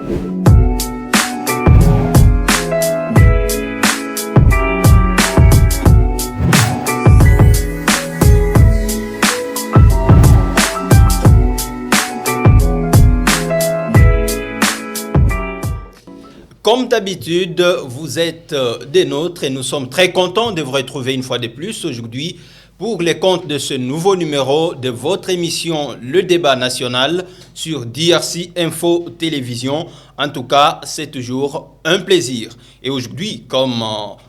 Comme d'habitude, vous êtes des nôtres et nous sommes très contents de vous retrouver une fois de plus aujourd'hui pour les comptes de ce nouveau numéro de votre émission Le Débat National sur DRC Info Télévision. En tout cas, c'est toujours un plaisir. Et aujourd'hui, comme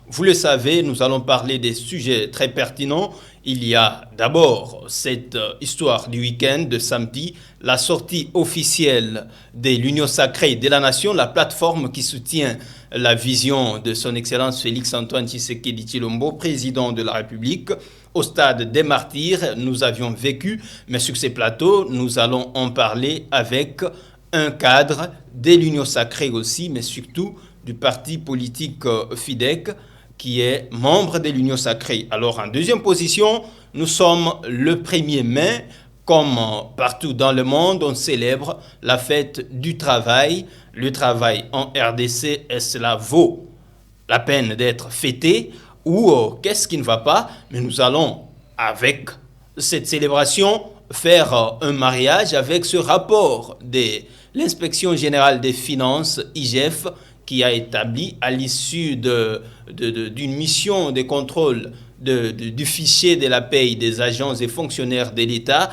vous le savez, nous allons parler des sujets très pertinents. Il y a d'abord cette histoire du week-end de samedi, la sortie officielle de l'Union sacrée de la Nation, la plateforme qui soutient la vision de son Excellence Félix-Antoine Tshisekedi Tshilombo, président de la République. Au stade des Martyrs, nous avions vécu, mais sur ces plateaux, nous allons en parler avec un cadre de l'Union sacrée aussi, mais surtout du parti politique FIDEC, qui est membre de l'Union sacrée. Alors, en deuxième position, nous sommes le 1er mai. Comme partout dans le monde, on célèbre la fête du travail. Le travail en RDC, est-ce cela vaut la peine d'être fêté ou qu'est-ce qui ne va pas? Mais nous allons, avec cette célébration, faire un mariage avec ce rapport de l'Inspection générale des finances, IGF, qui a établi à l'issue d'une mission de contrôle du fichier de la paye des agents et fonctionnaires de l'État.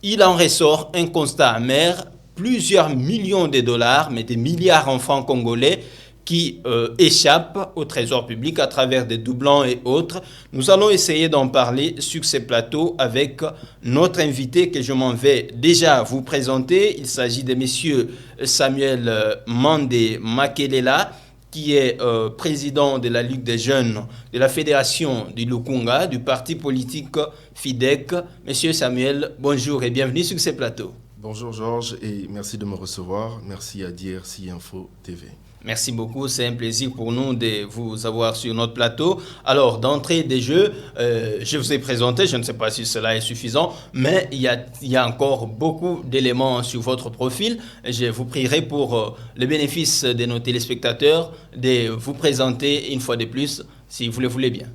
Il en ressort un constat amer, plusieurs millions de dollars, mais des milliards en francs congolais qui échappent au trésor public à travers des doublons et autres. Nous allons essayer d'en parler sur ces plateaux avec notre invité que je m'en vais déjà vous présenter. Il s'agit de M. Samuel Mandé Makelela, qui est président de la Ligue des jeunes de la Fédération du Lukunga, du parti politique FIDEC. Monsieur Samuel, bonjour et bienvenue sur ces plateaux. Bonjour Georges et merci de me recevoir. Merci à DRC Info TV. Merci beaucoup, c'est un plaisir pour nous de vous avoir sur notre plateau. Alors, d'entrée des jeux, je vous ai présenté, je ne sais pas si cela est suffisant, mais il y a encore beaucoup d'éléments sur votre profil. Je vous prierai pour le bénéfice de nos téléspectateurs de vous présenter une fois de plus, si vous le voulez bien.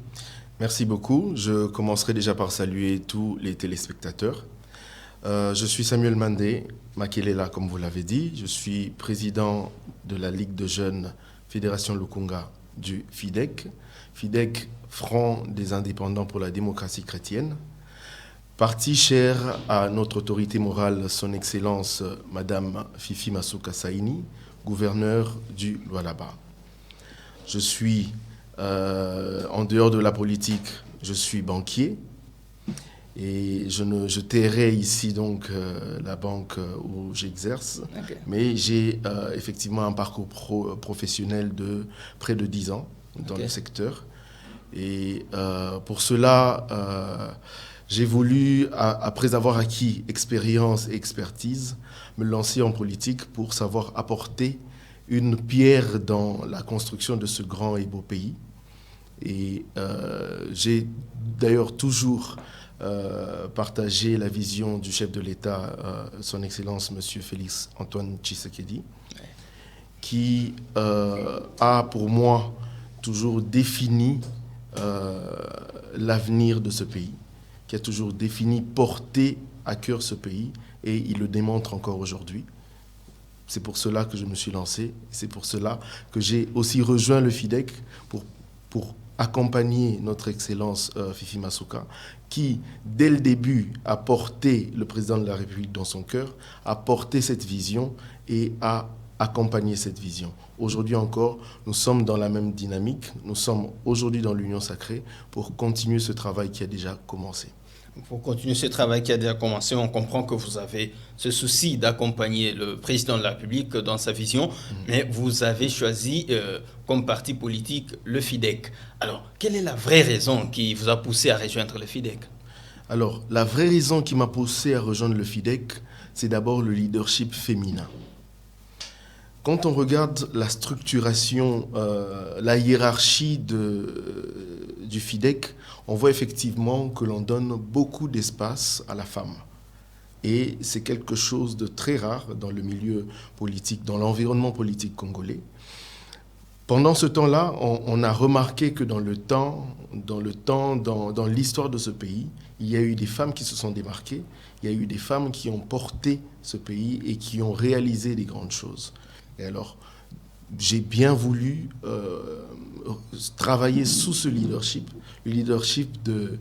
Merci beaucoup. Je commencerai déjà par saluer tous les téléspectateurs. Je suis Samuel Mandé Makelela, comme vous l'avez dit. Je suis président de la Ligue de jeunes Fédération Lukunga du FIDEC. FIDEC, Front des indépendants pour la démocratie chrétienne. Parti cher à notre autorité morale, son Excellence Madame Fifi Masuka Saini, gouverneure du Lualaba. Je suis, en dehors de la politique, je suis banquier. Et je tairai ici donc la banque où j'exerce. Okay. Mais j'ai effectivement un parcours professionnel de près de 10 ans dans le secteur. Et pour cela, j'ai voulu, après avoir acquis expérience et expertise, me lancer en politique pour savoir apporter une pierre dans la construction de ce grand et beau pays. Et j'ai d'ailleurs toujours partager la vision du chef de l'État, son Excellence M. Félix Antoine Tshisekedi, qui a pour moi toujours défini l'avenir de ce pays, qui a toujours défini porter à cœur ce pays, et il le démontre encore aujourd'hui. C'est pour cela que je me suis lancé, c'est pour cela que j'ai aussi rejoint le FIDEC pour accompagner notre Excellence Fifi Masuka, qui, dès le début, a porté le président de la République dans son cœur, a porté cette vision et a accompagné cette vision. Aujourd'hui encore, nous sommes dans la même dynamique. Nous sommes aujourd'hui dans l'Union sacrée pour continuer ce travail qui a déjà commencé. Pour continuer ce travail qui a déjà commencé, on comprend que vous avez ce souci d'accompagner le président de la République dans sa vision, mais vous avez choisi comme parti politique le FIDEC. Alors, quelle est la vraie raison qui vous a poussé à rejoindre le FIDEC? Alors, la vraie raison qui m'a poussé à rejoindre le FIDEC, c'est d'abord le leadership féminin. Quand on regarde la structuration, la hiérarchie du FIDEC, on voit effectivement que l'on donne beaucoup d'espace à la femme. Et c'est quelque chose de très rare dans le milieu politique, dans l'environnement politique congolais. Pendant ce temps-là, on a remarqué que dans l'histoire de ce pays, il y a eu des femmes qui se sont démarquées, il y a eu des femmes qui ont porté ce pays et qui ont réalisé des grandes choses. Et alors, j'ai bien voulu travailler sous ce leadership, le leadership de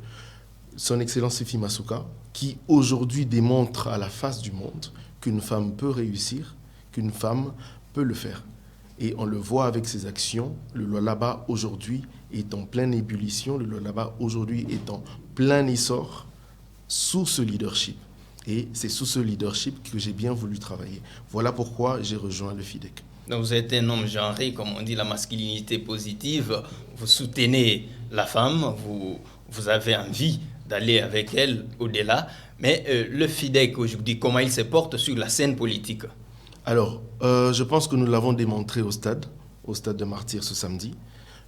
Son Excellence Sefi Masuka, qui aujourd'hui démontre à la face du monde qu'une femme peut réussir, qu'une femme peut le faire. Et on le voit avec ses actions. Le Lualaba aujourd'hui est en pleine ébullition, le Lualaba aujourd'hui est en plein essor sous ce leadership. Et c'est sous ce leadership que j'ai bien voulu travailler. Voilà pourquoi j'ai rejoint le FIDEC. Donc vous êtes un homme genré, comme on dit, la masculinité positive. Vous soutenez la femme, vous avez envie d'aller avec elle au-delà. Mais le FIDEC aujourd'hui, comment il se porte sur la scène politique? Alors, je pense que nous l'avons démontré au stade de Martyrs ce samedi.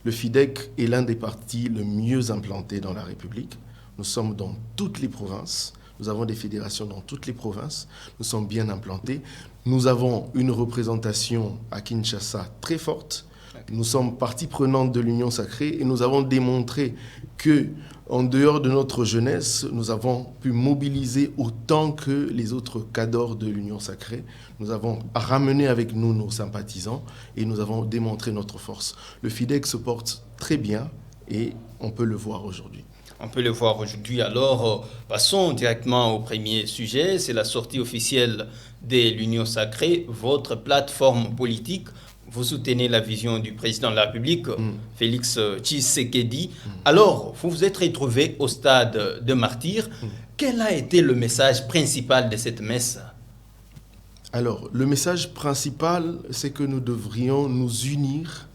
Le FIDEC est l'un des partis le mieux implantés dans la République. Nous sommes dans toutes les provinces. Nous avons des fédérations dans toutes les provinces. Nous sommes bien implantés. Nous avons une représentation à Kinshasa très forte. Nous sommes partie prenante de l'Union sacrée et nous avons démontré que, en dehors de notre jeunesse, nous avons pu mobiliser autant que les autres cadors de l'Union sacrée. Nous avons ramené avec nous nos sympathisants et nous avons démontré notre force. Le FIDEC se porte très bien et on peut le voir aujourd'hui. On peut le voir aujourd'hui. Alors, passons directement au premier sujet. C'est la sortie officielle de l'Union sacrée, votre plateforme politique. Vous soutenez la vision du président de la République, Félix Tshisekedi. Alors, vous vous êtes retrouvé au stade de Martyrs. Quel a été le message principal de cette messe? Alors, le message principal, c'est que nous devrions nous unir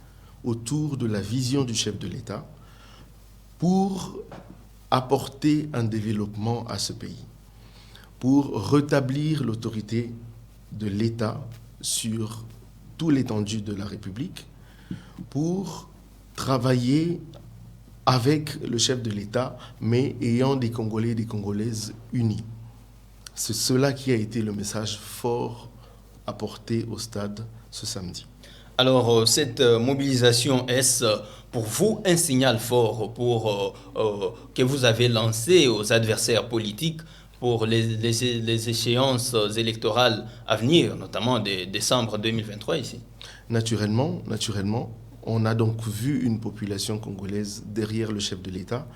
autour de la vision du chef de l'État pour apporter un développement à ce pays, pour rétablir l'autorité de l'État sur tout l'étendue de la République, pour travailler avec le chef de l'État, mais ayant des Congolais et des Congolaises unis. C'est cela qui a été le message fort apporté au stade ce samedi. Alors, cette mobilisation, est-ce pour vous un signal fort que vous avez lancé aux adversaires politiques pour les échéances électorales à venir, notamment de décembre 2023 ici? Naturellement, on a donc vu une population congolaise derrière le chef de l'État,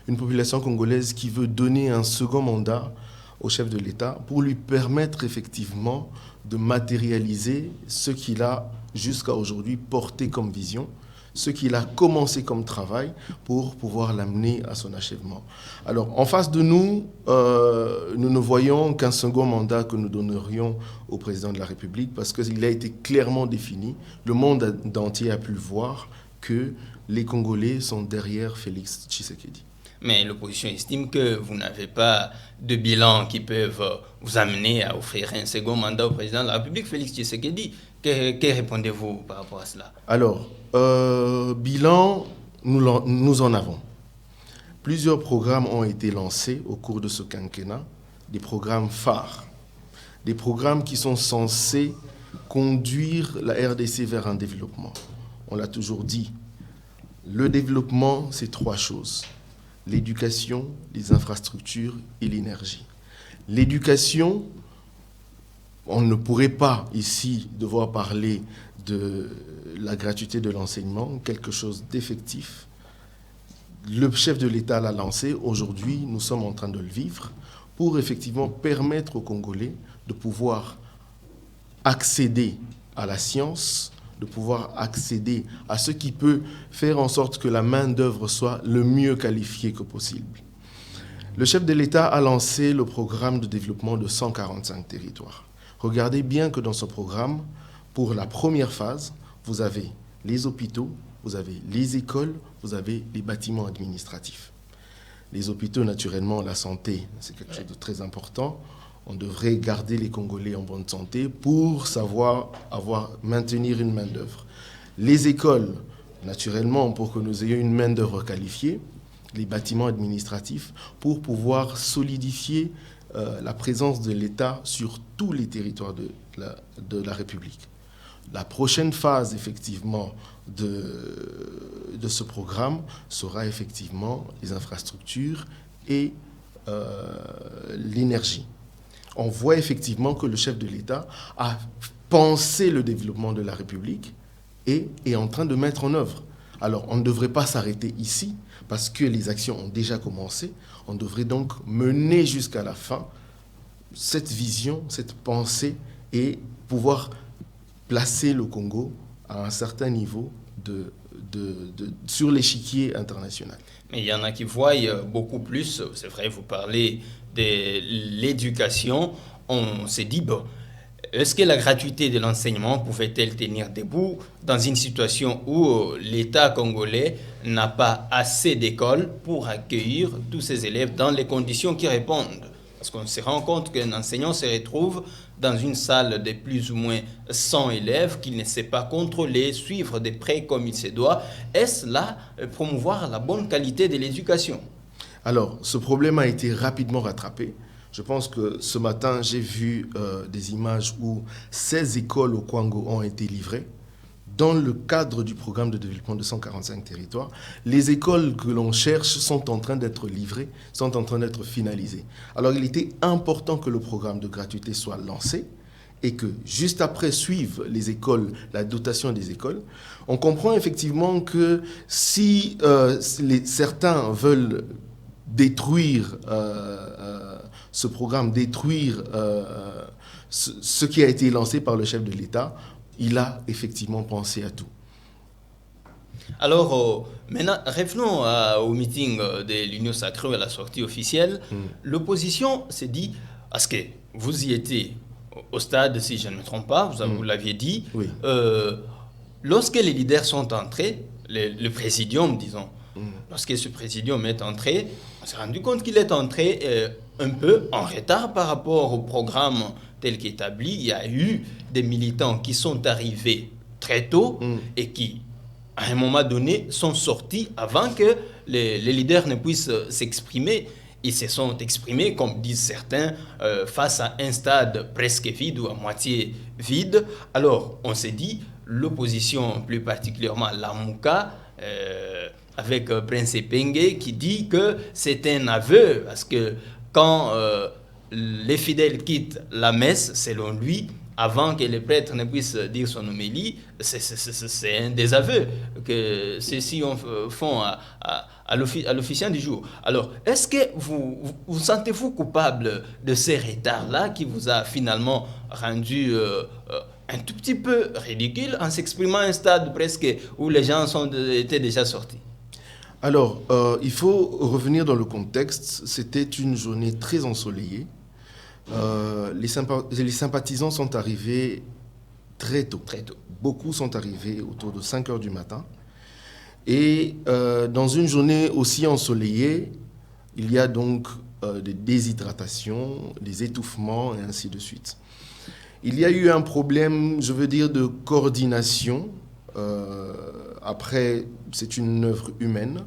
une population congolaise qui veut donner un second mandat au chef de l'État pour lui permettre effectivement de matérialiser ce qu'il a jusqu'à aujourd'hui porté comme vision, ce qu'il a commencé comme travail pour pouvoir l'amener à son achèvement. Alors, en face de nous, nous ne voyons qu'un second mandat que nous donnerions au président de la République parce qu'il a été clairement défini. Le monde entier a pu voir que les Congolais sont derrière Félix Tshisekedi. Mais l'opposition estime que vous n'avez pas de bilan qui peuvent vous amener à offrir un second mandat au président de la République, Félix Tshisekedi. Que répondez-vous par rapport à cela? Alors, bilan, nous en avons. Plusieurs programmes ont été lancés au cours de ce quinquennat, des programmes phares, des programmes qui sont censés conduire la RDC vers un développement. On l'a toujours dit, le développement, c'est trois choses: l'éducation, les infrastructures et l'énergie. L'éducation, on ne pourrait pas ici devoir parler de la gratuité de l'enseignement, quelque chose d'effectif. Le chef de l'État l'a lancé, aujourd'hui nous sommes en train de le vivre, pour effectivement permettre aux Congolais de pouvoir accéder à la science, de pouvoir accéder à ce qui peut faire en sorte que la main-d'œuvre soit le mieux qualifiée que possible. Le chef de l'État a lancé le programme de développement de 145 territoires. Regardez bien que dans ce programme, pour la première phase, vous avez les hôpitaux, vous avez les écoles, vous avez les bâtiments administratifs. Les hôpitaux, naturellement, la santé, c'est quelque chose de très important. On devrait garder les Congolais en bonne santé pour savoir maintenir une main-d'œuvre. Les écoles, naturellement, pour que nous ayons une main-d'œuvre qualifiée. Les bâtiments administratifs pour pouvoir solidifier la présence de l'État sur tous les territoires de la République. La prochaine phase, effectivement, de ce programme sera effectivement les infrastructures et l'énergie. On voit effectivement que le chef de l'État a pensé le développement de la République et est en train de mettre en œuvre. Alors, on ne devrait pas s'arrêter ici parce que les actions ont déjà commencé. On devrait donc mener jusqu'à la fin cette vision, cette pensée et pouvoir placer le Congo à un certain niveau sur l'échiquier international. Mais il y en a qui voient beaucoup plus, c'est vrai, vous parlez de l'éducation, on s'est dit, bon, est-ce que la gratuité de l'enseignement pouvait-elle tenir debout dans une situation où l'État congolais n'a pas assez d'écoles pour accueillir tous ces élèves dans les conditions qui répondent? Parce qu'on se rend compte qu'un enseignant se retrouve dans une salle de plus ou moins 100 élèves qu'il ne sait pas contrôler, suivre de près comme il se doit. Est-ce là promouvoir la bonne qualité de l'éducation? Alors, ce problème a été rapidement rattrapé. Je pense que ce matin, j'ai vu des images où 16 écoles au Congo ont été livrées. Dans le cadre du programme de développement de 145 territoires, les écoles que l'on cherche sont en train d'être livrées, sont en train d'être finalisées. Alors, il était important que le programme de gratuité soit lancé et que juste après suivent les écoles, la dotation des écoles. On comprend effectivement que si certains veulent détruire ce programme, détruire ce qui a été lancé par le chef de l'État, il a effectivement pensé à tout. Alors, maintenant, revenons au meeting de l'Union sacrée, à la sortie officielle. L'opposition s'est dit, parce que vous y étiez au stade, si je ne me trompe pas, vous l'aviez dit, oui. Lorsque les leaders sont entrés, le présidium, disons, lorsque ce présidium est entré, on s'est rendu compte qu'il est entré un peu en retard par rapport au programme tel qu'établi. Il y a eu des militants qui sont arrivés très tôt et qui, à un moment donné, sont sortis avant que les leaders ne puissent s'exprimer. Ils se sont exprimés, comme disent certains, face à un stade presque vide ou à moitié vide. Alors, on s'est dit, l'opposition, plus particulièrement la Mouka, avec Prince Epenge, qui dit que c'est un aveu, parce que quand les fidèles quittent la messe, selon lui, avant que les prêtres ne puissent dire son homélie, c'est un désaveu que ceux-ci font à l'officiant du jour. Alors, est-ce que vous sentez-vous coupable de ces retards-là qui vous a finalement rendu un tout petit peu ridicule en s'exprimant à un stade presque où les gens étaient déjà sortis? Alors, il faut revenir dans le contexte. C'était une journée très ensoleillée. Les sympathisants sont arrivés très tôt. Beaucoup sont arrivés autour de 5 heures du matin. Et dans une journée aussi ensoleillée, il y a donc des déshydratations, des étouffements et ainsi de suite. Il y a eu un problème, je veux dire, de coordination. Après, c'est une œuvre humaine.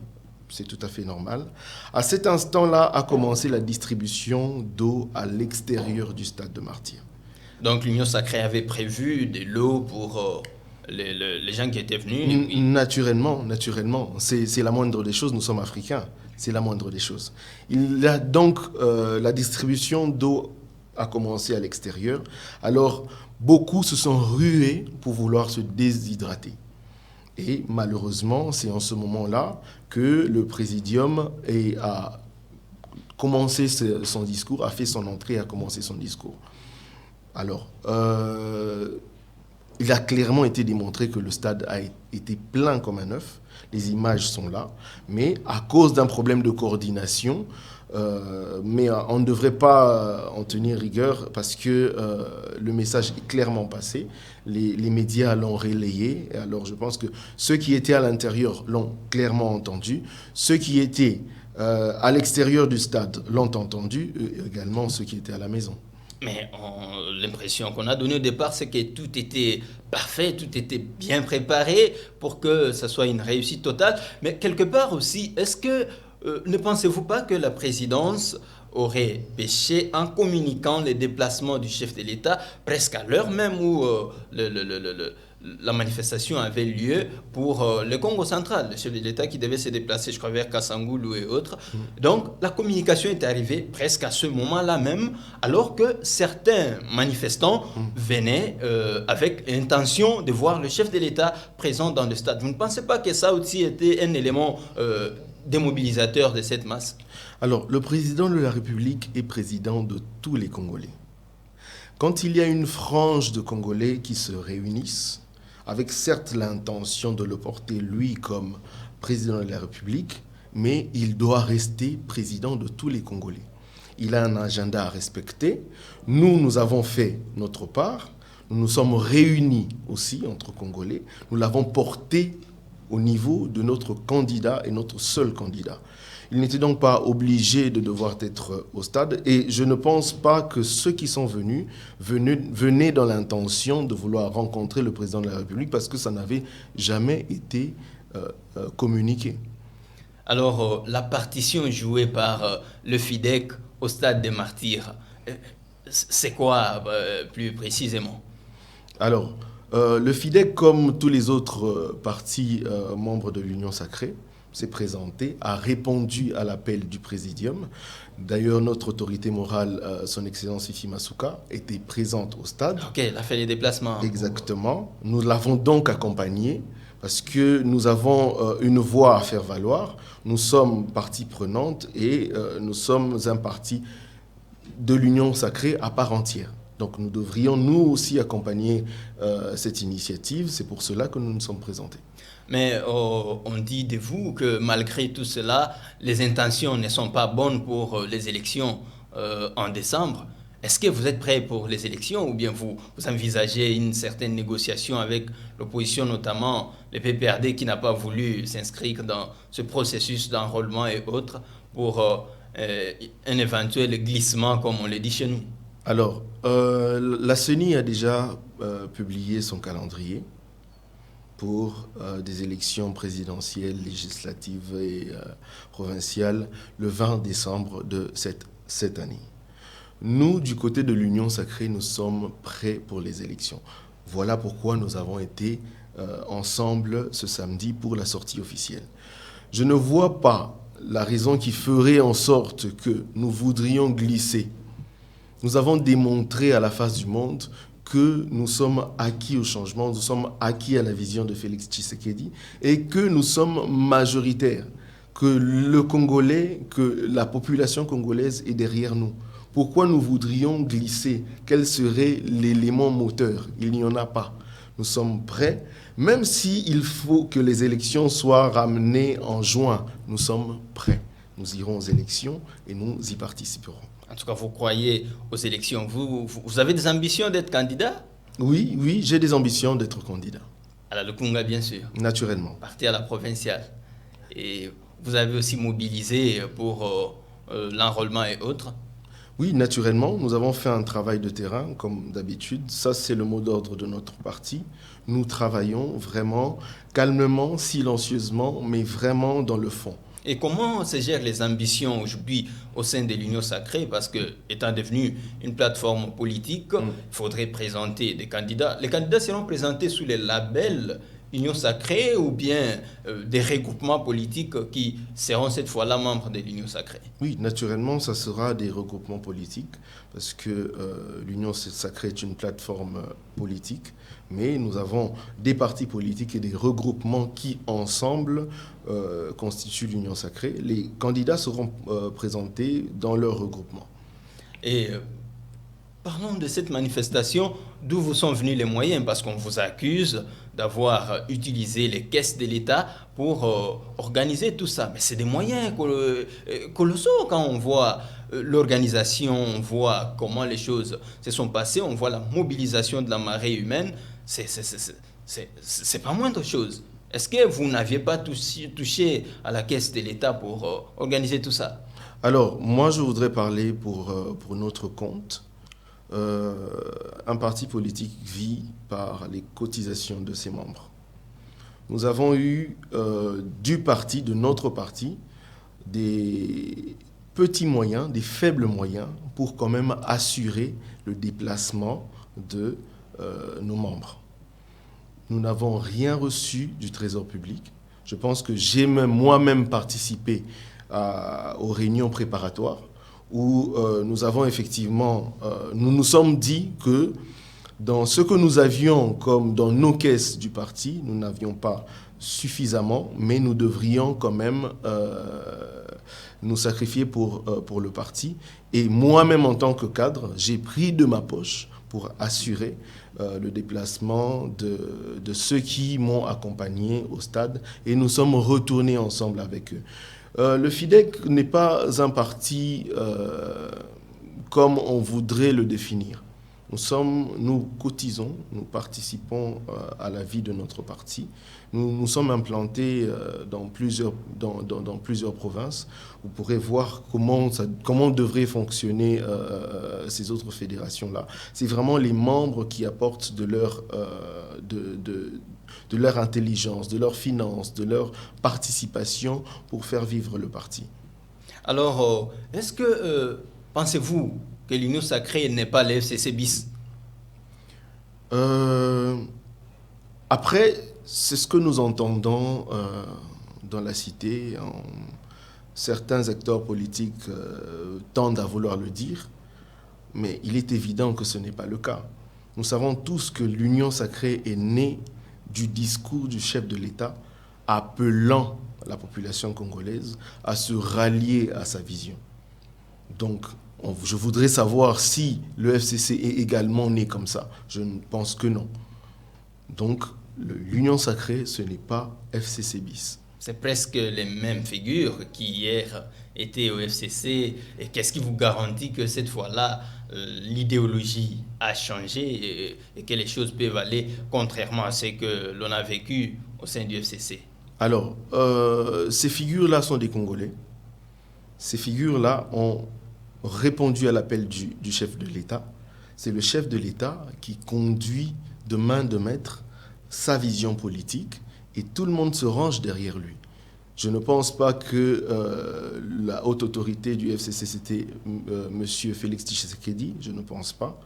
C'est tout à fait normal. À cet instant-là a commencé la distribution d'eau à l'extérieur du stade de Martyrs. Donc l'Union sacrée avait prévu de l'eau pour les gens qui étaient venus? Naturellement. C'est la moindre des choses. Nous sommes africains. C'est la moindre des choses. Il y a donc la distribution d'eau a commencé à l'extérieur. Alors, beaucoup se sont rués pour vouloir se déshydrater. Et malheureusement, c'est en ce moment-là que le présidium a commencé son discours, a fait son entrée, a commencé son discours. Alors, il a clairement été démontré que le stade a été plein comme un œuf. Les images sont là. Mais à cause d'un problème de coordination, mais on ne devrait pas en tenir rigueur parce que le message est clairement passé. Les médias l'ont relayé. Alors je pense que ceux qui étaient à l'intérieur l'ont clairement entendu. Ceux qui étaient à l'extérieur du stade l'ont entendu, également ceux qui étaient à la maison. Mais l'impression qu'on a donnée au départ, c'est que tout était parfait, tout était bien préparé pour que ça soit une réussite totale. Mais quelque part aussi, est-ce que ne pensez-vous pas que la présidence aurait péché en communiquant les déplacements du chef de l'État presque à l'heure même où la manifestation avait lieu pour le Congo central, le chef de l'État qui devait se déplacer, je crois, vers Kassangoulou et autres. Donc, la communication est arrivée presque à ce moment-là même, alors que certains manifestants venaient avec l'intention de voir le chef de l'État présent dans le stade. Vous ne pensez pas que ça aussi était un élément démobilisateur de cette masse? Alors, le président de la République est président de tous les Congolais. Quand il y a une frange de Congolais qui se réunissent, avec certes l'intention de le porter lui comme président de la République, mais il doit rester président de tous les Congolais. Il a un agenda à respecter. Nous avons fait notre part. Nous nous sommes réunis aussi entre Congolais. Nous l'avons porté au niveau de notre candidat et notre seul candidat. Il n'était donc pas obligé de devoir être au stade et je ne pense pas que ceux qui sont venus venaient dans l'intention de vouloir rencontrer le président de la République parce que ça n'avait jamais été communiqué. Alors, la partition jouée par le FIDEC au stade des Martyrs, c'est quoi plus précisément? Alors, le FIDEC, comme tous les autres partis membres de l'Union sacrée, s'est présenté, a répondu à l'appel du Présidium. D'ailleurs, notre autorité morale, son Excellence Fifi Masuka, était présente au stade. Ok, elle a fait les déplacements. Exactement. Nous l'avons donc accompagné parce que nous avons une voix à faire valoir. Nous sommes partie prenante et nous sommes un parti de l'Union sacrée à part entière. Donc nous devrions nous aussi accompagner cette initiative. C'est pour cela que nous nous sommes présentés. Mais on dit de vous que malgré tout cela, les intentions ne sont pas bonnes pour les élections en décembre. Est-ce que vous êtes prêt pour les élections ou bien vous envisagez une certaine négociation avec l'opposition, notamment le PPRD qui n'a pas voulu s'inscrire dans ce processus d'enrôlement et autres pour un éventuel glissement, comme on le dit chez nous? Alors, la CENI a déjà publié son calendrier pour des élections présidentielles, législatives et provinciales le 20 décembre de cette année. Nous, du côté de l'Union sacrée, nous sommes prêts pour les élections. Voilà pourquoi nous avons été ensemble ce samedi pour la sortie officielle. Je ne vois pas la raison qui ferait en sorte que nous voudrions glisser. Nous avons démontré à la face du monde que nous sommes acquis au changement, nous sommes acquis à la vision de Félix Tshisekedi et que nous sommes majoritaires, que le Congolais, que la population congolaise est derrière nous. Pourquoi nous voudrions glisser? Quel serait l'élément moteur? Il n'y en a pas. Nous sommes prêts, même s'il faut que les élections soient ramenées en juin, nous sommes prêts. Nous irons aux élections et nous y participerons. En tout cas, vous croyez aux élections. Vous avez des ambitions d'être candidat? Oui, j'ai des ambitions d'être candidat. À la Lukunga, bien sûr. Naturellement. Parti à la provinciale. Et vous avez aussi mobilisé pour l'enrôlement et autres? Oui, naturellement. Nous avons fait un travail de terrain, comme d'habitude. Ça, c'est le mot d'ordre de notre parti. Nous travaillons vraiment calmement, silencieusement, mais vraiment dans le fond. Et comment se gèrent les ambitions aujourd'hui au sein de l'Union sacrée? Parce que, étant devenu une plateforme politique, il faudrait présenter des candidats. Les candidats seront présentés sous les labels Union sacrée ou bien des regroupements politiques qui seront cette fois-là membres de l'Union sacrée? Oui, naturellement, ça sera des regroupements politiques parce que l'Union sacrée est une plateforme politique, mais nous avons des partis politiques et des regroupements qui, ensemble, constituent l'Union sacrée. Les candidats seront présentés dans leur regroupement. Et parlons de cette manifestation, d'où vous sont venus les moyens, parce qu'on vous accuse d'avoir utilisé les caisses de l'État pour organiser tout ça. Mais c'est des moyens colossaux quand on voit l'organisation, on voit comment les choses se sont passées, on voit la mobilisation de la marée humaine. C'est pas moindre chose. Est-ce que vous n'aviez pas touché à la caisse de l'État pour organiser tout ça? Alors, moi, je voudrais parler pour notre compte. Un parti politique vit par les cotisations de ses membres. Nous avons eu de notre parti, des petits moyens, des faibles moyens, pour quand même assurer le déplacement de nos membres. Nous n'avons rien reçu du Trésor public. Je pense que j'ai moi-même participé aux réunions préparatoires où nous avons effectivement, nous nous sommes dit que dans ce que nous avions comme dans nos caisses du parti, nous n'avions pas suffisamment, mais nous devrions quand même nous sacrifier pour le parti. Et moi-même, en tant que cadre, j'ai pris de ma poche pour assurer le déplacement de ceux qui m'ont accompagné au stade. Et nous sommes retournés ensemble avec eux. Le FIDEC n'est pas un parti comme on voudrait le définir. Nous cotisons, nous participons à la vie de notre parti. Nous sommes implantés dans plusieurs provinces. Vous pourrez voir comment devraient fonctionner ces autres fédérations-là. C'est vraiment les membres qui apportent de leur intelligence, de leur finance, de leur participation pour faire vivre le parti. Alors, est-ce que, pensez-vous que l'Union sacrée n'est pas le FCC bis? Après, c'est ce que nous entendons dans la cité. Certains acteurs politiques tendent à vouloir le dire, mais il est évident que ce n'est pas le cas. Nous savons tous que l'Union sacrée est née du discours du chef de l'État appelant la population congolaise à se rallier à sa vision. Donc, je voudrais savoir si le FCC est également né comme ça. Je ne pense que non. Donc, l'Union sacrée, ce n'est pas FCC bis. C'est presque les mêmes figures qui hier étaient au FCC. Et qu'est-ce qui vous garantit que cette fois-là, l'idéologie a changé et que les choses peuvent aller contrairement à ce que l'on a vécu au sein du FCC? Alors, ces figures-là sont des Congolais. Ces figures-là ont répondu à l'appel du chef de l'État. C'est le chef de l'État qui conduit de main de maître sa vision politique et tout le monde se range derrière lui. Je ne pense pas que la haute autorité du FCC, c'était M. Félix Tshisekedi. Je ne pense pas.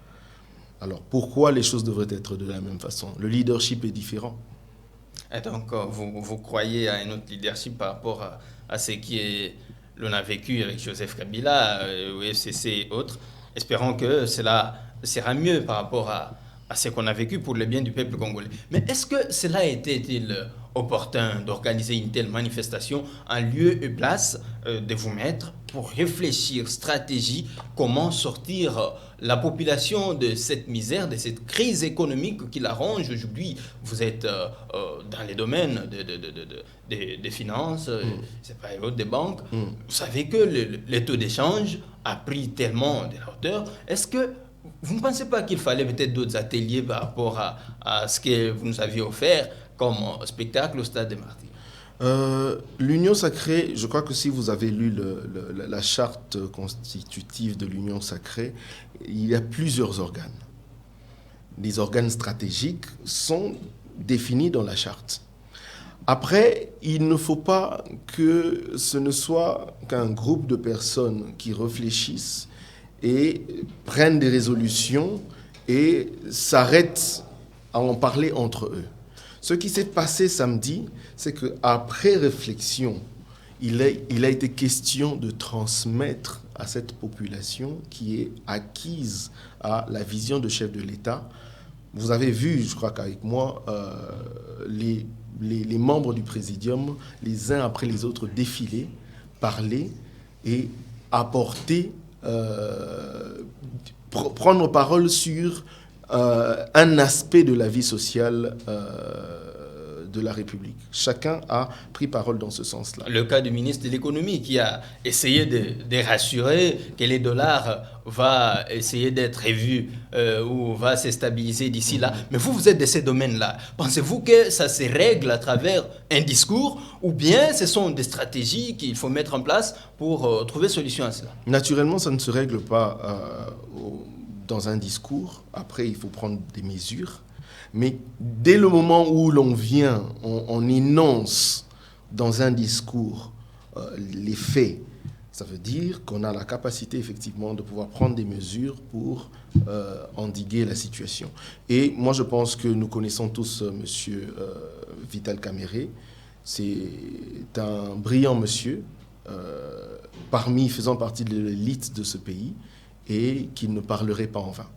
Alors, pourquoi les choses devraient être de la même façon? Le leadership est différent. Et donc, vous croyez à un autre leadership par rapport à ce l'on a vécu avec Joseph Kabila, au FCC et autres. Espérons que cela sera mieux par rapport à ce qu'on a vécu pour le bien du peuple congolais. Mais est-ce que cela était-il opportun d'organiser une telle manifestation en lieu et place de vous mettre pour réfléchir stratégie, comment sortir la population de cette misère, de cette crise économique qui la ronge aujourd'hui? Vous êtes dans les domaines des finances, c'est pas autre, des banques. Vous savez que le taux d'échange a pris tellement de la hauteur. Est-ce que vous ne pensez pas qu'il fallait peut-être d'autres ateliers par rapport à ce que vous nous aviez offert comme spectacle au Stade des Martyrs? L'Union sacrée, je crois que si vous avez lu la charte constitutive de l'Union sacrée, il y a plusieurs organes. Les organes stratégiques sont définis dans la charte. Après, il ne faut pas que ce ne soit qu'un groupe de personnes qui réfléchissent et prennent des résolutions et s'arrêtent à en parler entre eux. Ce qui s'est passé samedi, c'est qu'après réflexion, il a été question de transmettre à cette population qui est acquise à la vision de chef de l'État. Vous avez vu, je crois qu'avec moi, les membres du Présidium, les uns après les autres, défiler, parler et apporter, prendre parole sur un aspect de la vie sociale de la République. Chacun a pris parole dans ce sens-là. Le cas du ministre de l'économie qui a essayé de rassurer que les dollars va essayer d'être revu ou va se stabiliser d'ici là. Mais vous êtes de ces domaines-là. Pensez-vous que ça se règle à travers un discours ou bien ce sont des stratégies qu'il faut mettre en place pour trouver solution à cela? Naturellement, ça ne se règle pas dans un discours. Après, il faut prendre des mesures. Mais dès le moment où l'on vient, on énonce dans un discours les faits, Ça veut dire qu'on a la capacité effectivement de pouvoir prendre des mesures pour endiguer la situation. Et moi, je pense que nous connaissons tous Monsieur Vital Kamerhe. C'est un brillant monsieur, faisant partie de l'élite de ce pays, et qui ne parlerait pas en vain.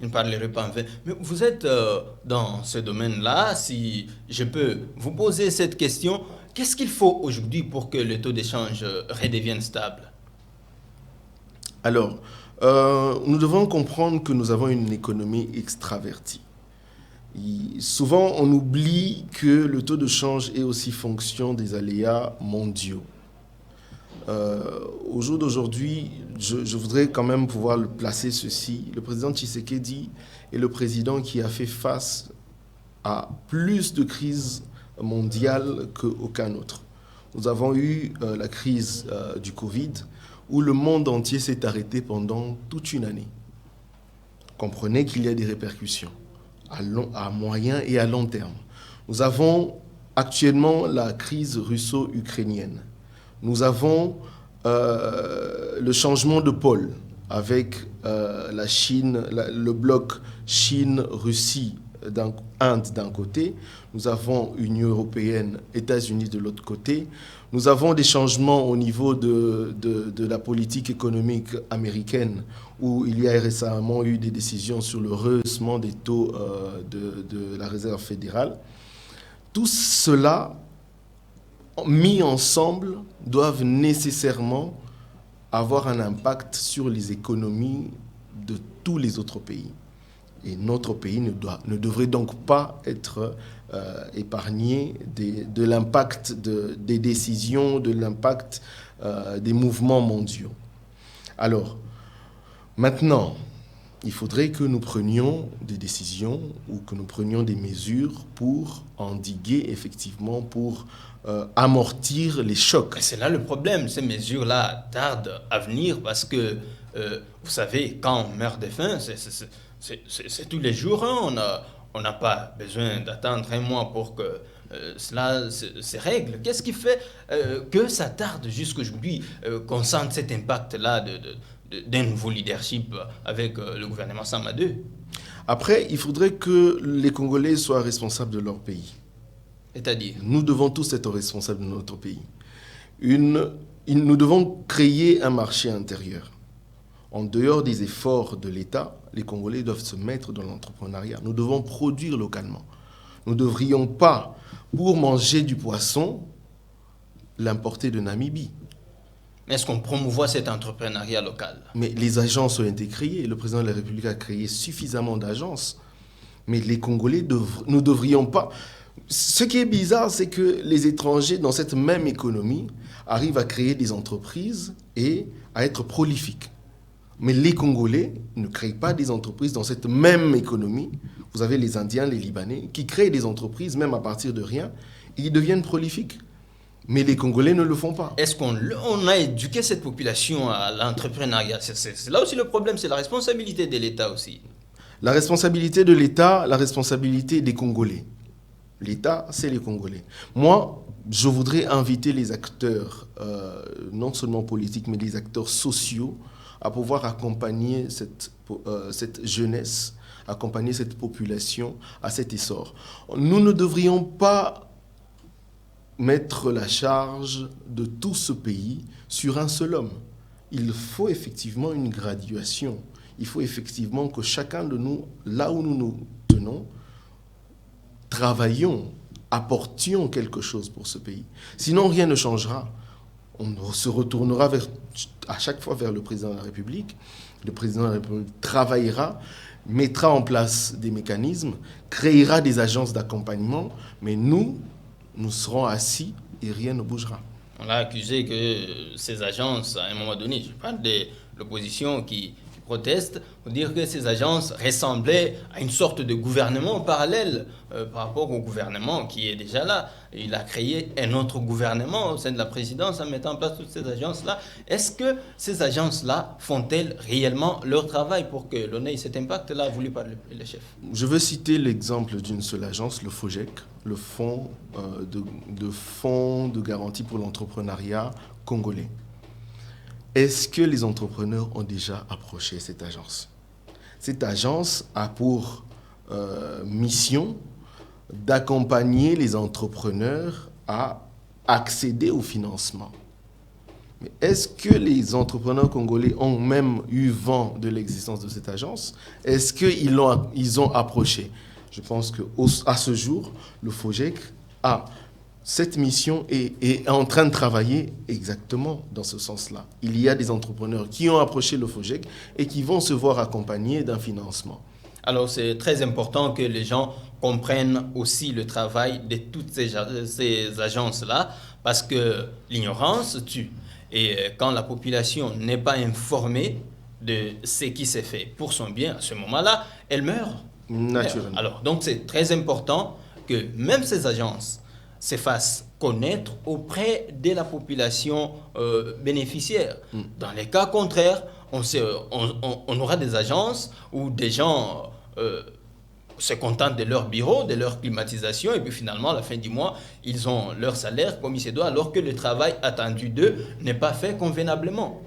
Il ne parlerait pas en vain. Mais vous êtes dans ce domaine-là, si je peux vous poser cette question, qu'est-ce qu'il faut aujourd'hui pour que le taux d'échange redevienne stable? Alors, nous devons comprendre que nous avons une économie extravertie. Souvent, on oublie que le taux de change est aussi fonction des aléas mondiaux. Au jour d'aujourd'hui, je voudrais quand même pouvoir placer ceci. Le président Tshisekedi est le président qui a fait face à plus de crises mondiales qu'aucun autre. Nous avons eu la crise du Covid, où le monde entier s'est arrêté pendant toute une année. Comprenez qu'il y a des répercussions à moyen et à long terme. Nous avons actuellement la crise russo-ukrainienne. Nous avons le changement de pôle avec la Chine, le bloc Chine-Russie, Inde d'un côté. Nous avons Union européenne, États-Unis de l'autre côté. Nous avons des changements au niveau de la politique économique américaine, où il y a récemment eu des décisions sur le rehaussement des taux de la Réserve fédérale. Tout cela, mis ensemble, doivent nécessairement avoir un impact sur les économies de tous les autres pays. Et notre pays ne devrait donc pas être épargné de l'impact des décisions, de l'impact des mouvements mondiaux. Alors, maintenant, il faudrait que nous prenions des décisions ou que nous prenions des mesures pour endiguer, effectivement, pour amortir les chocs. Et c'est là le problème, ces mesures-là tardent à venir parce que, vous savez, quand on meurt de faim, c'est tous les jours, hein. On n'a pas besoin d'attendre un mois pour que cela se règle. Qu'est-ce qui fait que ça tarde jusqu'aujourd'hui, qu'on sente cet impact-là d'un nouveau leadership avec le gouvernement Sama 2? Après, il faudrait que les Congolais soient responsables de leur pays. C'est-à-dire? Nous devons tous être responsables de notre pays. Nous devons créer un marché intérieur. En dehors des efforts de l'État, les Congolais doivent se mettre dans l'entrepreneuriat. Nous devons produire localement. Nous ne devrions pas, pour manger du poisson, l'importer de Namibie. Est-ce qu'on promouvoit cet entrepreneuriat local? Mais les agences ont été créées. Le président de la République a créé suffisamment d'agences. Mais les Congolais, nous ne devrions pas... Ce qui est bizarre, c'est que les étrangers, dans cette même économie, arrivent à créer des entreprises et à être prolifiques. Mais les Congolais ne créent pas des entreprises dans cette même économie. Vous avez les Indiens, les Libanais, qui créent des entreprises, même à partir de rien, et ils deviennent prolifiques. Mais les Congolais ne le font pas. Est-ce qu'on a éduqué cette population à l'entrepreneuriat? C'est là aussi le problème, c'est la responsabilité de l'État aussi. La responsabilité de l'État, la responsabilité des Congolais. L'État, c'est les Congolais. Moi, je voudrais inviter les acteurs, non seulement politiques, mais les acteurs sociaux, à pouvoir accompagner cette jeunesse, accompagner cette population à cet essor. Nous ne devrions pas mettre la charge de tout ce pays sur un seul homme. Il faut effectivement une graduation. Il faut effectivement que chacun de nous, là où nous nous tenons, travaillions, apportions quelque chose pour ce pays. Sinon, rien ne changera. On se retournera à chaque fois vers le président de la République. Le président de la République travaillera, mettra en place des mécanismes, créera des agences d'accompagnement, mais nous serons assis et rien ne bougera. On a accusé que ces agences, à un moment donné, je parle de l'opposition qui proteste, pour dire que ces agences ressemblaient à une sorte de gouvernement parallèle par rapport au gouvernement qui est déjà là. Il a créé un autre gouvernement au sein de la présidence en mettant en place toutes ces agences-là. Est-ce que ces agences-là font-elles réellement leur travail pour que l'on ait cet impact-là voulu par le chef? Je veux citer l'exemple d'une seule agence, le FOGEC, le Fonds de garantie pour l'entrepreneuriat congolais. est-ce que les entrepreneurs ont déjà approché cette agence? Cette agence a pour mission d'accompagner les entrepreneurs à accéder au financement. Mais est-ce que les entrepreneurs congolais ont même eu vent de l'existence de cette agence? Est-ce qu'ils ont approché? Je pense qu'à ce jour, le FOGEC a cette mission et est en train de travailler exactement dans ce sens-là. Il y a des entrepreneurs qui ont approché le FOGEC et qui vont se voir accompagnés d'un financement. Alors, c'est très important que les gens comprennent aussi le travail de toutes ces agences-là, parce que l'ignorance tue. Et quand la population n'est pas informée de ce qui s'est fait pour son bien, à ce moment-là, elle meurt. Naturellement. Alors, donc, c'est très important que même ces agences se fassent connaître auprès de la population bénéficiaire. Dans les cas contraires, on aura des agences où des gens se contentent de leur bureau, de leur climatisation, et puis finalement, à la fin du mois, ils ont leur salaire comme il se doit, alors que le travail attendu d'eux n'est pas fait convenablement.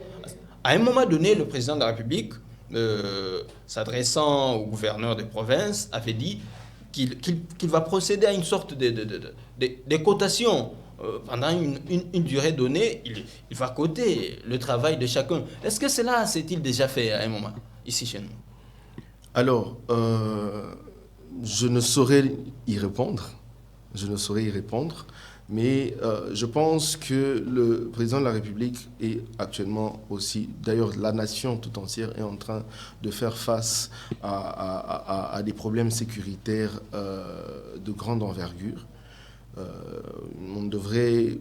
À un moment donné, le président de la République, s'adressant au gouverneur de province, avait dit qu'il va procéder à une sorte de cotation. Pendant une durée donnée, il va coter le travail de chacun. Est-ce que cela s'est-il déjà fait à un moment, ici chez nous? Alors, je ne saurais y répondre. Mais je pense que le président de la République est actuellement aussi, d'ailleurs la nation tout entière est en train de faire face à des problèmes sécuritaires de grande envergure. On ne devrait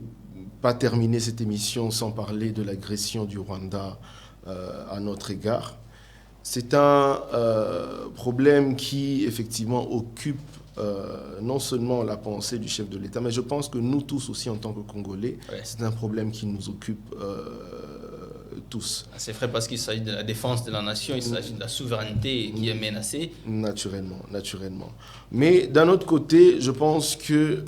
pas terminer cette émission sans parler de l'agression du Rwanda à notre égard. C'est un problème qui, effectivement, occupe non seulement la pensée du chef de l'État, mais je pense que nous tous aussi, en tant que Congolais, c'est un problème qui nous occupe tous. C'est vrai parce qu'il s'agit de la défense de la nation, il s'agit de la souveraineté qui est menacée. Naturellement. Mais d'un autre côté, je pense que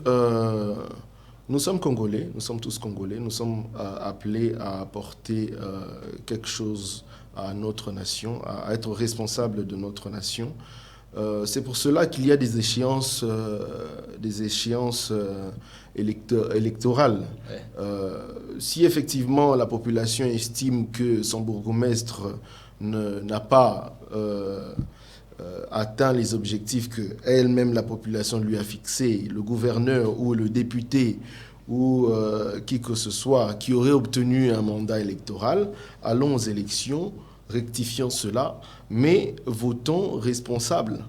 nous sommes Congolais, nous sommes tous Congolais, nous sommes appelés à apporter quelque chose à notre nation, à être responsables de notre nation. C'est pour cela qu'il y a des échéances électorales. Si effectivement la population estime que son bourgmestre n'a pas atteint les objectifs que elle-même la population lui a fixés, le gouverneur ou le député ou qui que ce soit qui aurait obtenu un mandat électoral, allons aux élections, rectifions cela, mais votons responsables.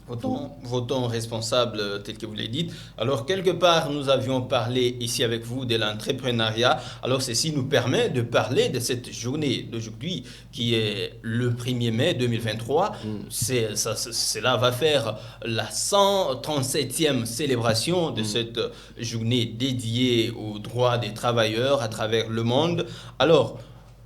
Votons responsables, tel que vous l'avez dit. Alors, quelque part, nous avions parlé ici avec vous de l'entrepreneuriat. Alors, ceci nous permet de parler de cette journée d'aujourd'hui, qui est le 1er mai 2023. Cela va faire la 137e célébration de cette journée dédiée aux droits des travailleurs à travers le monde. Alors,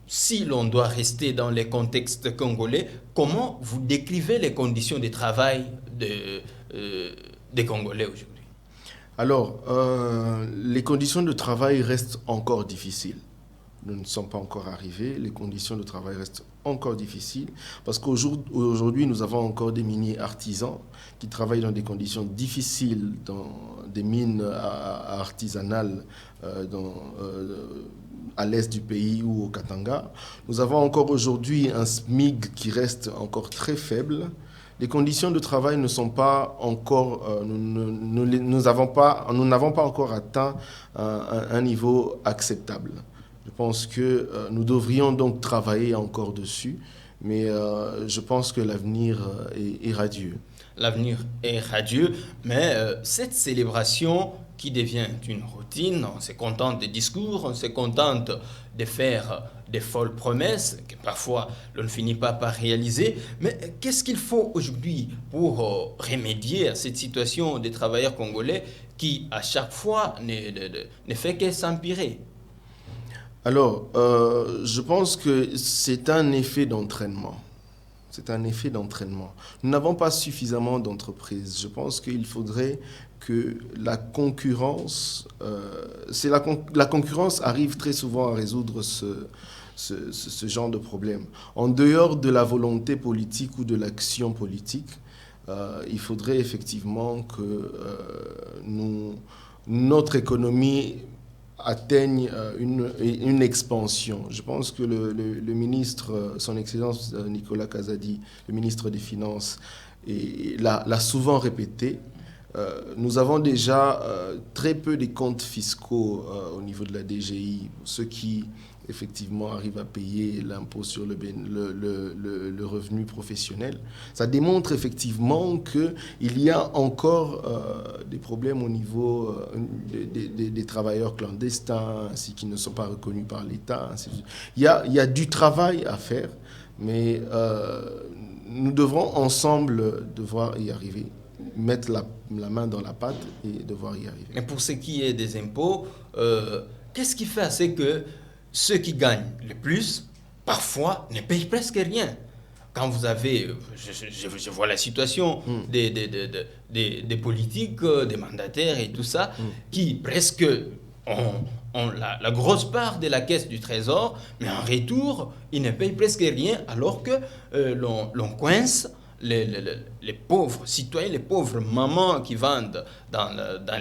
si l'on doit rester dans les contextes congolais, comment vous décrivez les conditions de travail des Congolais aujourd'hui? Alors, les conditions de travail restent encore difficiles. Nous ne sommes pas encore arrivés. Les conditions de travail restent encore difficiles parce qu'aujourd'hui, nous avons encore des miniers artisans qui travaillent dans des conditions difficiles, dans des mines artisanales, à l'est du pays ou au Katanga. Nous avons encore aujourd'hui un SMIC qui reste encore très faible. Les conditions de travail ne sont pas encore, nous n'avons pas encore atteint un niveau acceptable. Je pense que nous devrions donc travailler encore dessus, mais je pense que l'avenir est radieux. L'avenir est radieux, mais cette célébration qui devient une routine, on se contente des discours, on se contente de faire des folles promesses que parfois l'on ne finit pas par réaliser. Mais qu'est-ce qu'il faut aujourd'hui pour remédier à cette situation des travailleurs congolais qui, à chaque fois, ne fait que s'empirer? Alors, je pense que c'est un effet d'entraînement. Nous n'avons pas suffisamment d'entreprises. Je pense qu'il faudrait que la concurrence, la concurrence arrive très souvent à résoudre ce genre de problème. En dehors de la volonté politique ou de l'action politique, il faudrait effectivement que notre économie atteigne une expansion. Je pense que le ministre, son Excellence Nicolas Kazadi, le ministre des Finances, l'a souvent répété. Nous avons déjà très peu de comptes fiscaux au niveau de la DGI, ceux qui effectivement arrivent à payer l'impôt sur le revenu professionnel. Ça démontre effectivement qu'il y a encore des problèmes au niveau des travailleurs clandestins, ainsi qui ne sont pas reconnus par l'État. Il y a du travail à faire, mais nous devrons ensemble devoir y arriver, mettre la main dans la pâte et devoir y arriver. Mais pour ce qui est des impôts, qu'est-ce qui fait assez que ceux qui gagnent le plus, parfois, ne payent presque rien? Quand vous avez, je vois la situation des politiques, des mandataires et tout ça, qui presque ont la grosse part de la caisse du Trésor, mais en retour, ils ne payent presque rien, alors que l'on coince les pauvres citoyens, les pauvres mamans qui vendent dans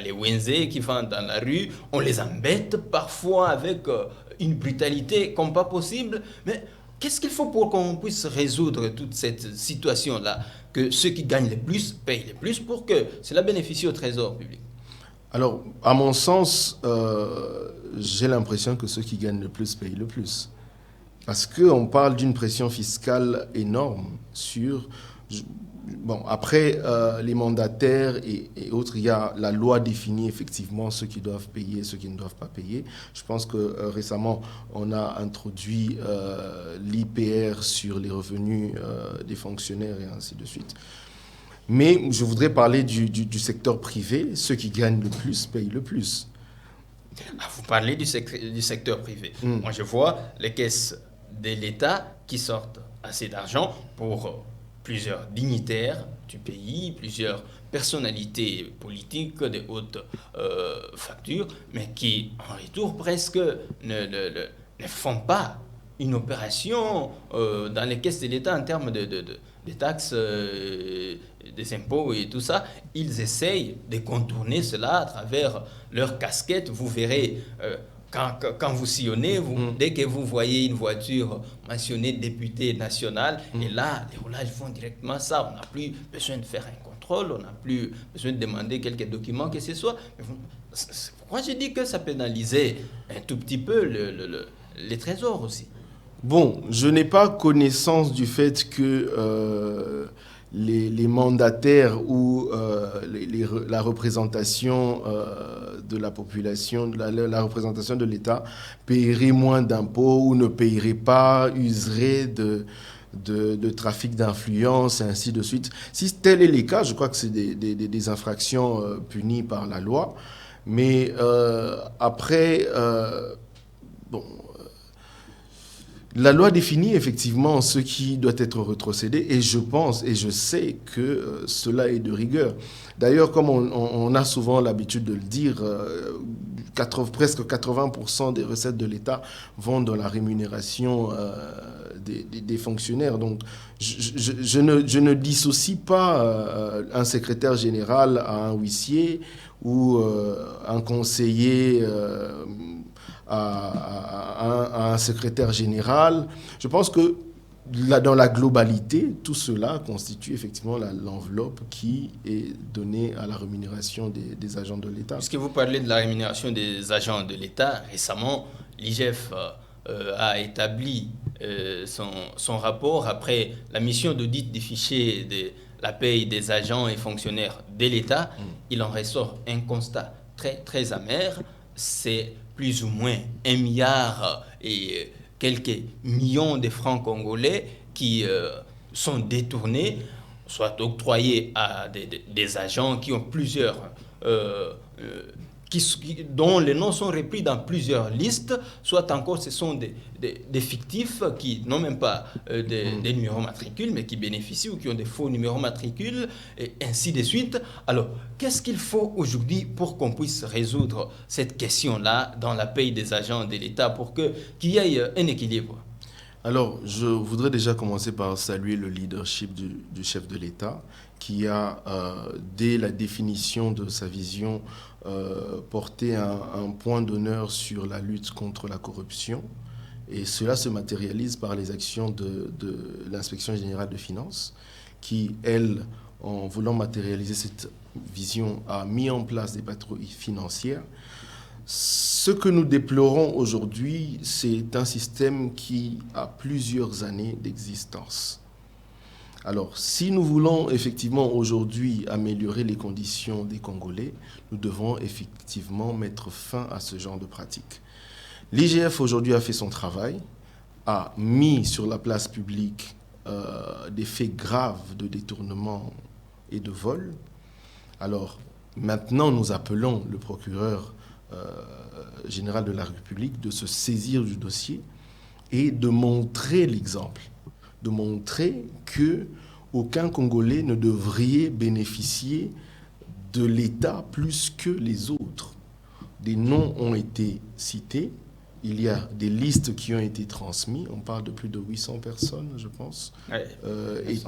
les Wenzé, qui vendent dans la rue, on les embête parfois avec une brutalité comme pas possible. Mais qu'est-ce qu'il faut pour qu'on puisse résoudre toute cette situation-là, que ceux qui gagnent le plus payent le plus pour que cela bénéficie au trésor public? Alors, à mon sens, j'ai l'impression que ceux qui gagnent le plus payent le plus. Parce qu'on parle d'une pression fiscale énorme sur... Bon, après, les mandataires et autres, il y a la loi définit effectivement ceux qui doivent payer et ceux qui ne doivent pas payer. Je pense que récemment, on a introduit l'IPR sur les revenus des fonctionnaires et ainsi de suite. Mais je voudrais parler du secteur privé. Ceux qui gagnent le plus payent le plus. Ah, vous parlez du secteur privé. Moi, je vois les caisses de l'État qui sortent assez d'argent pour plusieurs dignitaires du pays, plusieurs personnalités politiques de haute facture, mais qui, en retour, presque ne font pas une opération dans les caisses de l'État en termes de taxes, des impôts et tout ça. Ils essayent de contourner cela à travers leur casquette. Vous verrez... Quand vous sillonnez, dès que vous voyez une voiture mentionnée député national, et là, les roulages vont directement ça. On n'a plus besoin de faire un contrôle, on n'a plus besoin de demander quelques documents que ce soit. C'est pourquoi je dis que ça pénalisait un tout petit peu les trésors aussi. Bon, je n'ai pas connaissance du fait que les mandataires ou la représentation de la population, la représentation de l'État paierait moins d'impôts ou ne paierait pas, userait de trafic d'influence et ainsi de suite. Si tel est le cas, je crois que c'est des infractions punies par la loi. Mais après, bon... La loi définit effectivement ce qui doit être rétrocédé et je pense et je sais que cela est de rigueur. D'ailleurs, comme on a souvent l'habitude de le dire, presque 80% des recettes de l'État vont dans la rémunération des fonctionnaires. Donc, je ne dissocie pas un secrétaire général à un huissier ou un conseiller... à un secrétaire général. Je pense que dans la globalité, tout cela constitue effectivement l'enveloppe qui est donnée à la rémunération des agents de l'État. Puisque vous parlez de la rémunération des agents de l'État, récemment, l'IGF a établi son rapport après la mission d'audit des fichiers de la paye des agents et fonctionnaires de l'État. Il en ressort un constat très, très amer. C'est plus ou moins 1 milliard et quelques millions de francs congolais qui sont détournés, soit octroyés à des agents qui ont plusieurs dont les noms sont repris dans plusieurs listes, soit encore ce sont des fictifs qui n'ont même pas des numéros matricules, mais qui bénéficient ou qui ont des faux numéros matricules, et ainsi de suite. Alors, qu'est-ce qu'il faut aujourd'hui pour qu'on puisse résoudre cette question-là dans la paye des agents de l'État pour qu'il y ait un équilibre? Alors, je voudrais déjà commencer par saluer le leadership du chef de l'État qui a, dès la définition de sa vision, porté un point d'honneur sur la lutte contre la corruption. Et cela se matérialise par les actions de l'Inspection générale de finances qui, elle, en voulant matérialiser cette vision, a mis en place des patrouilles financières. Ce que nous déplorons aujourd'hui, c'est un système qui a plusieurs années d'existence. Alors, si nous voulons effectivement aujourd'hui améliorer les conditions des Congolais, nous devons effectivement mettre fin à ce genre de pratiques. L'IGF aujourd'hui a fait son travail, a mis sur la place publique des faits graves de détournement et de vol. Alors, maintenant, nous appelons le procureur général de la République de se saisir du dossier et de montrer l'exemple, de montrer qu'aucun Congolais ne devrait bénéficier de l'État plus que les autres. Des noms ont été cités, il y a des listes qui ont été transmises, on parle de plus de 800 personnes, je pense, Ouais,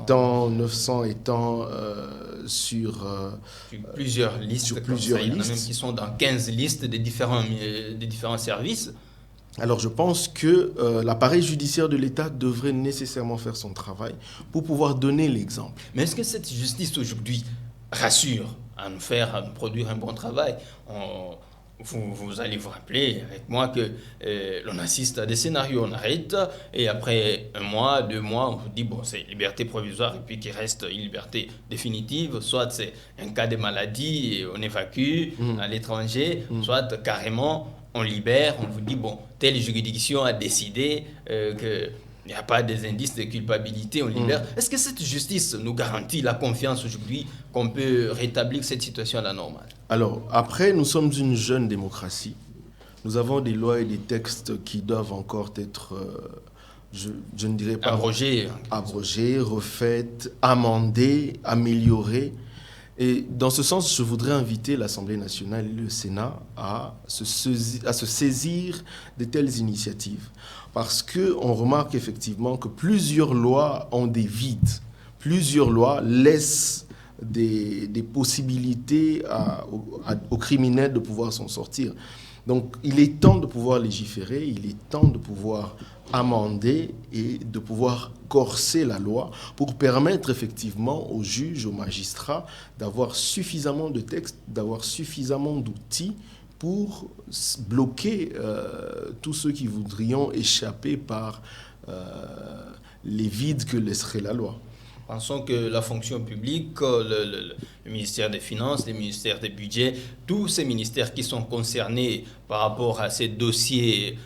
900 étant sur plusieurs listes. Sur plusieurs ça. Il y en a listes. même qui sont dans 15 listes des différents services. Alors je pense que l'appareil judiciaire de l'État devrait nécessairement faire son travail pour pouvoir donner l'exemple. Mais est-ce que cette justice aujourd'hui rassure à nous produire un bon travail? Vous allez vous rappeler avec moi que l'on assiste à des scénarios, on arrête, et après 1 mois, 2 mois, on vous dit, bon, c'est liberté provisoire, et puis qu'il reste une liberté définitive, soit c'est un cas de maladie, et on évacue à l'étranger, soit carrément, on libère, on vous dit, bon, telle juridiction a décidé qu'il n'y a pas des indices de culpabilité, on libère. Est-ce que cette justice nous garantit la confiance aujourd'hui qu'on peut rétablir cette situation à la normale? Alors, après, nous sommes une jeune démocratie. Nous avons des lois et des textes qui doivent encore être, je ne dirais pas... Abrogés, refaites, amendés, améliorés. Et dans ce sens, je voudrais inviter l'Assemblée nationale et le Sénat à se saisir de telles initiatives. Parce qu'on remarque effectivement que plusieurs lois ont des vides. Plusieurs lois laissent des possibilités aux criminels de pouvoir s'en sortir. Donc il est temps de pouvoir légiférer, il est temps de pouvoir amender et de pouvoir corser la loi pour permettre effectivement aux juges, aux magistrats d'avoir suffisamment de textes, d'avoir suffisamment d'outils pour bloquer tous ceux qui voudraient échapper par les vides que laisserait la loi. Pensons que la fonction publique, le ministère des Finances, le ministère des Budgets, tous ces ministères qui sont concernés par rapport à ces dossiers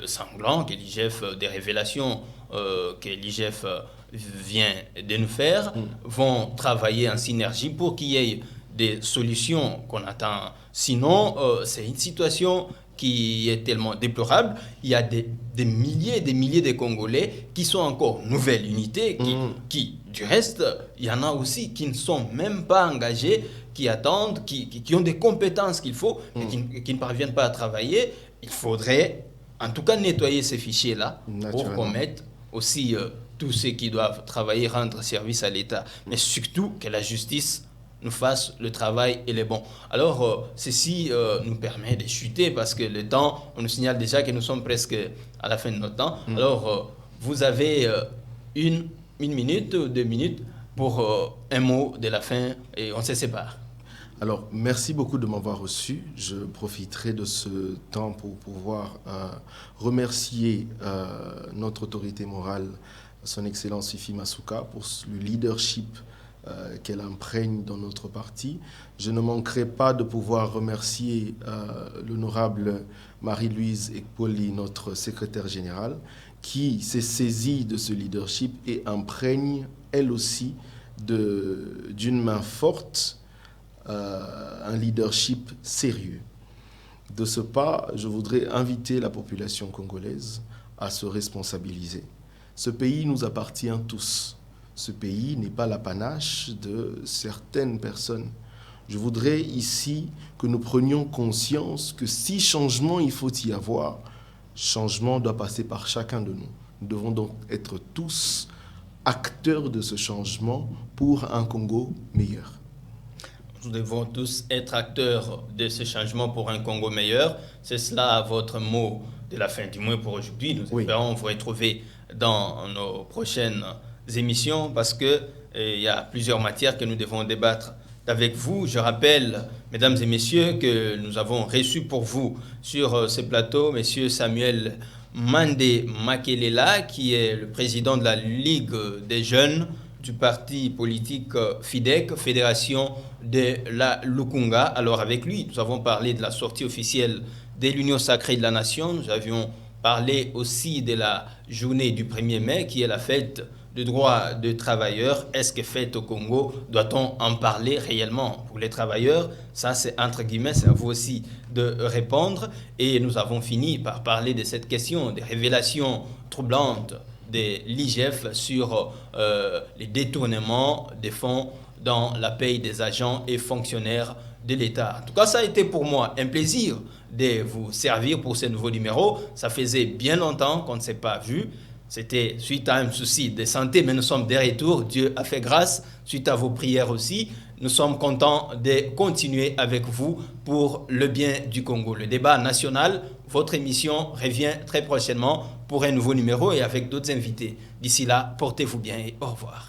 sanglants, que l'IGF, des révélations que l'IGF vient de nous faire, vont travailler en synergie pour qu'il y ait des solutions qu'on attend. Sinon, c'est une situation qui est tellement déplorable. Il y a des milliers et des milliers de Congolais qui sont encore nouvelles unités, qui, du reste, il y en a aussi qui ne sont même pas engagés, qui attendent, qui ont des compétences qu'il faut, mais qui ne parviennent pas à travailler. Il faudrait, en tout cas, nettoyer ces fichiers-là pour qu'on mette aussi tous ceux qui doivent travailler, rendre service à l'État, mais surtout que la justice nous fasse le travail et les bons. Alors, ceci nous permet de chuter parce que le temps, on nous signale déjà que nous sommes presque à la fin de notre temps. Alors, vous avez une minute ou 2 minutes pour un mot de la fin et on se sépare. Alors, merci beaucoup de m'avoir reçu. Je profiterai de ce temps pour pouvoir remercier notre autorité morale, son Excellence Fifi Masuka, pour le leadership qu'elle imprègne dans notre parti. Je ne manquerai pas de pouvoir remercier l'honorable Marie-Louise Ekpoli, notre secrétaire générale, qui s'est saisie de ce leadership et imprègne, elle aussi, d'une main forte, un leadership sérieux. De ce pas, je voudrais inviter la population congolaise à se responsabiliser. Ce pays nous appartient tous. Ce pays n'est pas l'apanage de certaines personnes. Je voudrais ici que nous prenions conscience que si changement il faut y avoir, changement doit passer par chacun de nous. Nous devons donc être tous acteurs de ce changement pour un Congo meilleur. Nous devons tous être acteurs de ce changement pour un Congo meilleur. C'est cela votre mot de la fin, du moins pour aujourd'hui. Nous espérons vous retrouver dans nos prochaines émissions parce qu'il y a plusieurs matières que nous devons débattre avec vous. Je rappelle, mesdames et messieurs, que nous avons reçu pour vous sur ce plateau M. Samuel Mandé Makelela, qui est le président de la Ligue des jeunes du parti politique FIDEC, Fédération de la Lukunga. Alors avec lui, nous avons parlé de la sortie officielle de l'Union sacrée de la nation. Nous avions parlé aussi de la journée du 1er mai, qui est la fête de droits de travailleurs. Est-ce que fête au Congo? Doit-on en parler réellement pour les travailleurs? Ça, c'est entre guillemets, c'est à vous aussi de répondre. Et nous avons fini par parler de cette question, des révélations troublantes de l'IGF sur les détournements des fonds dans la paye des agents et fonctionnaires de l'État. En tout cas, ça a été pour moi un plaisir de vous servir pour ce nouveau numéro. Ça faisait bien longtemps qu'on ne s'est pas vu. C'était suite à un souci de santé, mais nous sommes de retour. Dieu a fait grâce, suite à vos prières aussi. Nous sommes contents de continuer avec vous pour le bien du Congo. Le débat national, votre émission revient très prochainement pour un nouveau numéro et avec d'autres invités. D'ici là, portez-vous bien et au revoir.